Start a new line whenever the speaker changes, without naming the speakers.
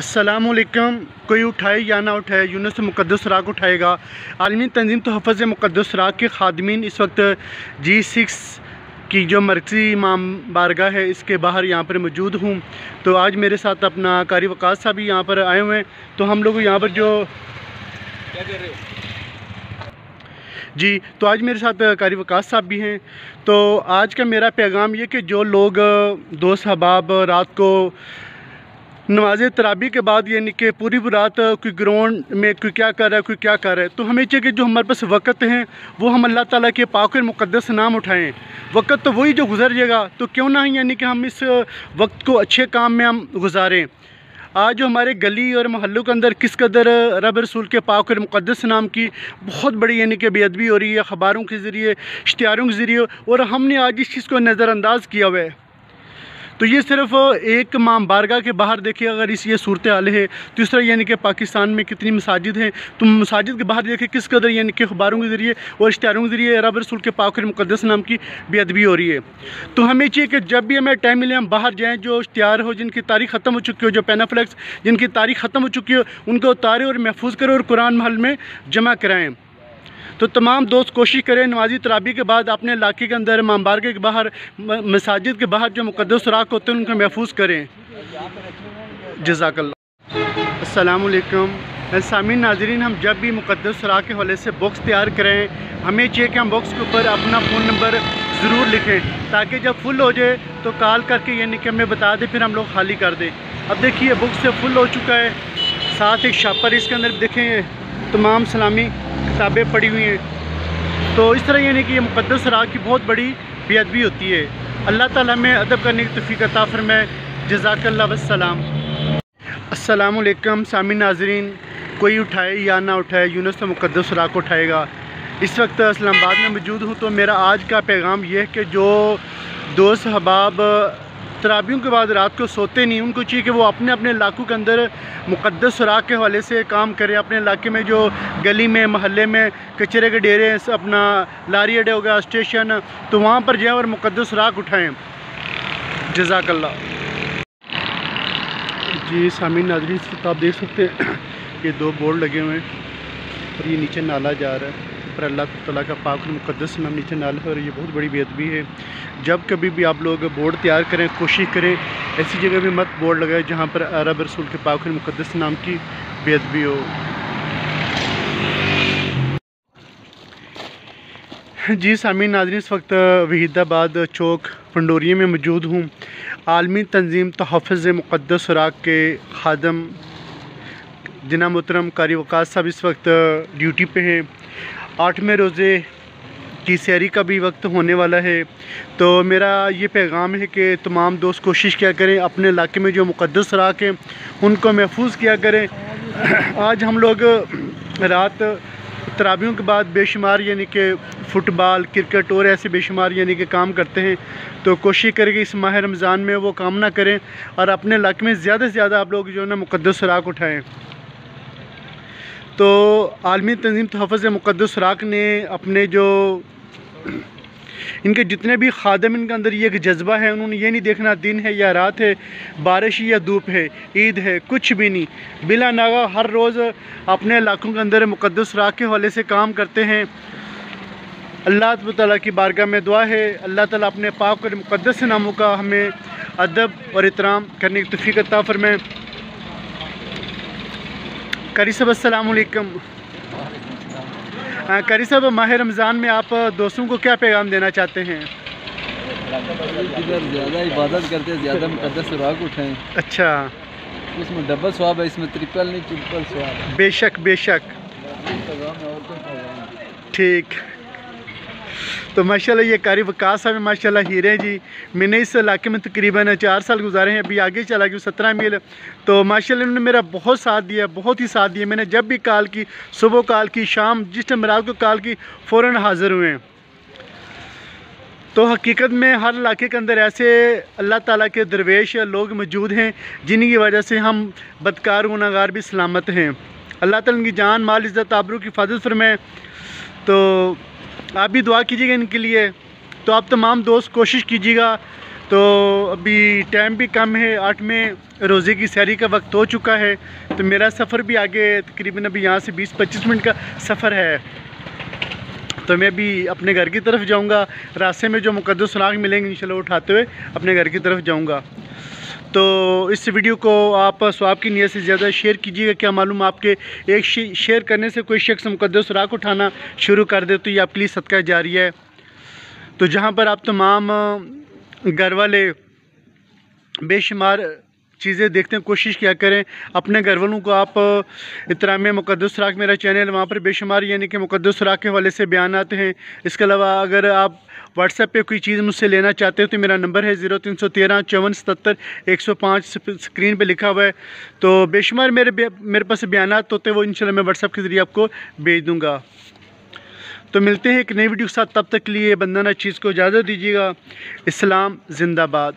अस्सलामुअलैकुम। कोई उठाए या ना उठाए, यूनुस मुक़द्दस राग उठाएगा। आलमी तंजीम तोहफ़्फ़ुज़ मुक़द्दस राग के खादमीन इस वक्त G6 की जो मरकज़ी इमाम बारगाह है इसके बाहर यहाँ पर मौजूद हूँ। तो आज मेरे साथ अपना कारी वक़ास साहब भी यहाँ पर आए हुए हैं। तो हम लोग यहाँ पर जो क्या कर रहे हो जी, तो आज मेरे साथ कारी वक़ास साहब भी हैं। तो आज का मेरा पैगाम ये कि जो लोग दोस्त अहबाब रात को नमाज तराबी के बाद यानी कि पूरी रात कोई ग्राउंड में कोई क्या कर रहा है, कोई क्या कर रहा है, तो हमें चाहिए कि जो हमारे पास वक़्त हैं वो हम अल्लाह ताला के पाक और मुक़द्दस नाम उठाएं। वक़्त तो वही जो गुज़र जाएगा, तो क्यों ना यानी कि हम इस वक्त को अच्छे काम में हम गुजारें। आज जो हमारे गली और मोहल्लों के अंदर किस कदर रब रसूल के पाक और मुक़द्दस नाम की बहुत बड़ी यानी कि बेअदबी हो रही है, अखबारों के ज़रिए, इश्तिहारों के ज़रिए, और हमने आज इस चीज़ को नज़रअंदाज किया हुआ है। तो ये सिर्फ एक इमाम बारगाह के बाहर देखिए, अगर इस ये सूरत हाल है। दूसरा यानी कि पाकिस्तान में कितनी मसाजिद हैं, तो मसाजिद के बाहर देखिए किस कदर यानी कि अखबारों के ज़रिए और इश्तिहारों के ज़रिए रब रसूल के पाक और मुक़द्दस नाम की बेअदबी हो रही है। तो हमें चाहिए कि जब भी हमें टाइम मिले हम बाहर जाएँ। जो इश्तिहार हो जिनकी तारीख ख़त्म हो चुकी हो, जो पैनाफ्लेक्स जिनकी तारीख ख़त्म हो चुकी हो, उनको उतारें और महफूज करें और कुरान महल में जमा कराएँ। तो तमाम दोस्त कोशिश करें नमाजी तराबी के बाद अपने इलाके के अंदर इमाम बारगाह के बाहर, मसाजिद के बाहर जो मुक़द्दस राग होते हैं उनको महफूज करें। जज़ाकल्लाह। अस्सलामुअलैकुम सामीन नाज़रीन, हम जब भी मुक़द्दस राग के हवाले से बॉक्स तैयार करें, हमें चाहिए कि हम बॉक्स के ऊपर अपना फ़ोन नंबर ज़रूर लिखें, ताकि जब फुल हो जाए तो कॉल करके यानी कि हमें बता दें, फिर हम लोग खाली कर दें। अब देखिए बुक से फुल हो चुका है, साथ एक शापर इसके अंदर देखें तमाम इस्लामी किताबें पड़ी हुई हैं। तो इस तरह यानी कि ये मुक़द्दस राग की बहुत बड़ी बेअदबी होती है। अल्लाह ताला में अदब करने की तौफ़ीक़ अता फ़रमाए। जज़ाकल्लाह वस्सलाम। अस्सलामुअलैकुम सामीन नाज़रीन, कोई उठाए या ना उठाए, यूनुस मुक़द्दस राग को उठाएगा। इस वक्त इस्लामाबाद में मौजूद हूँ। तो मेरा आज का पैगाम ये है कि जो दोस्त अहबाब तराबियों के बाद रात को सोते नहीं, उनको चाहिए कि वो अपने अपने इलाकों के अंदर मुक़द्दस राग के हवाले से काम करें। अपने इलाके में जो गली में मोहल्ले में कचरे के डेरे, अपना लारी अड्डे हो गया, स्टेशन, तो वहाँ पर जाएँ और मुक़द्दस राग उठाएँ। जज़ाकल्लाह। जी सामीन नाज़रीन, इस वक्त आप देख सकते हैं ये दो बोर्ड लगे हुए हैं और ये नीचे नाला जा रहा है पर अल्लाह ताला का पाक और मुक़द्दस नाम नीचे नाला है, और ये बहुत बड़ी बेअदबी है। जब कभी भी आप लोग बोर्ड तैयार करें, कोशिश करें ऐसी जगह भी मत बोर्ड लगाएं जहाँ पर रब रसूल के पाक और मुक़द्दस नाम की बेअदबी हो। जी सामीन नाज़रीन, इस वक्त वहीदाबाद चौक पंडोरिया में मौजूद हूँ। आलमी तंजीम तोहफ़्फ़ुज़ मुक़द्दस राग के खादम जनाब मोहतरम कारी वक़ास साहब इस वक्त ड्यूटी पे हैं। 8वें रोज़े की सैरी का भी वक्त होने वाला है। तो मेरा ये पैगाम है कि तमाम दोस्त कोशिश किया करें, अपने इलाके में जो मुक़द्दस राग हैं उनको महफूज किया करें। आज हम लोग रात तराबियों के बाद बेशुमार यानी कि फ़ुटबॉल, क्रिकेट और ऐसे बेशुमार यानी कि काम करते हैं। तो कोशिश करें कि इस माह रमज़ान में वो काम ना करें और अपने इलाके में ज़्यादा से ज़्यादा आप लोग जो है ना मुक़द्दस राग उठाएँ। तो आलमी तंजीम तोहफ़्फ़ुज़ मुक़द्दस राग ने अपने जो इनके जितने भी खादम, इनके अंदर ये एक जज्बा है, उन्होंने ये नहीं देखना दिन है या रात है, बारिश या धूप है, ईद है, कुछ भी नहीं, बिला नागा हर रोज़ अपने इलाकों के अंदर मुक़द्दस राग के हवाले से काम करते हैं। अल्लाह ताला की बारगाह में दुआ है अल्लाह ताला अपने पाक और मुक़द्दस नामों का हमें अदब और एहतराम करने की तौफ़ीक़ अता फ़रमाए। कारी साहब अस्सलाम वालेकुम। कारी साहब, माह रमज़ान में आप दोस्तों को क्या पैगाम देना चाहते हैं?
ज़्यादा इबादत करते हैं, ज़्यादा मुक़द्दस राग उठाएं।
अच्छा,
इसमें डबल सवाब है, इसमें ट्रिपल नहीं ट्रिपल सवाब।
बेशक बेशक, ठीक। तो माशाल्लाह ये कारी वक़ास साहब माशाल्लाह हीरे जी। मैंने इस इलाके में तकरीबन 4 साल गुजारे हैं, अभी आगे चला गया 17 मील। तो माशाल्लाह इन्होंने मेरा बहुत साथ दिया, बहुत ही साथ दिया। मैंने जब भी कॉल की, सुबह कॉल की, शाम जिस टाइम रात को कॉल की, फ़ौरन हाज़िर हुए हैं। तो हकीकत में हर इलाके के अंदर ऐसे अल्लाह ताला के दरवेश लोग मौजूद हैं जिनकी वजह से हम बदकार गुनाहगार भी सलामत हैं। अल्लाह ताला इनकी जान माल इज़्ज़त आबरू की हिफाज़त फरमाए। तो आप भी दुआ कीजिएगा इनके लिए। तो आप तमाम दोस्त कोशिश कीजिएगा तो अभी टाइम भी कम है, 8 में रोज़े की सैरी का वक्त हो चुका है। तो मेरा सफ़र भी आगे तकरीबन अभी यहाँ से 20-25 मिनट का सफ़र है। तो मैं अभी अपने घर की तरफ जाऊंगा। रास्ते में जो मुक़द्दस सुराग मिलेंगे इंशाल्लाह उठाते हुए अपने घर की तरफ जाऊंगा। तो इस वीडियो को आप सवाब की नीयत से ज़्यादा शेयर कीजिएगा। क्या मालूम आपके एक शेयर करने से कोई शख्स मुक़द्दस सुराग उठाना शुरू कर दे, तो ये आपके लिए सदका जारी है। तो जहाँ पर आप तमाम घर वाले बेशुमार चीज़ें देखते हैं, कोशिश किया करें अपने घर वालों को आप इतराम मुक़द्दस सुराग मेरा चैनल, वहाँ पर बेशुमार यानी कि मुक़द्दस सुराग के हवाले से बयान आते हैं। इसके अलावा अगर आप व्हाट्सएप पे कोई चीज़ मुझसे लेना चाहते हो तो मेरा नंबर है 0313 5477 105, स्क्रीन पे लिखा हुआ है। तो बेशुमार मेरे पास बयानात होते हैं, वो इंशाल्लाह मैं व्हाट्सएप के ज़रिए आपको भेज दूँगा। तो मिलते हैं एक नई वीडियो के साथ, तब तक के लिए बंदा ना चीज़ को इजाज़त दीजिएगा। इस्लाम जिंदाबाद।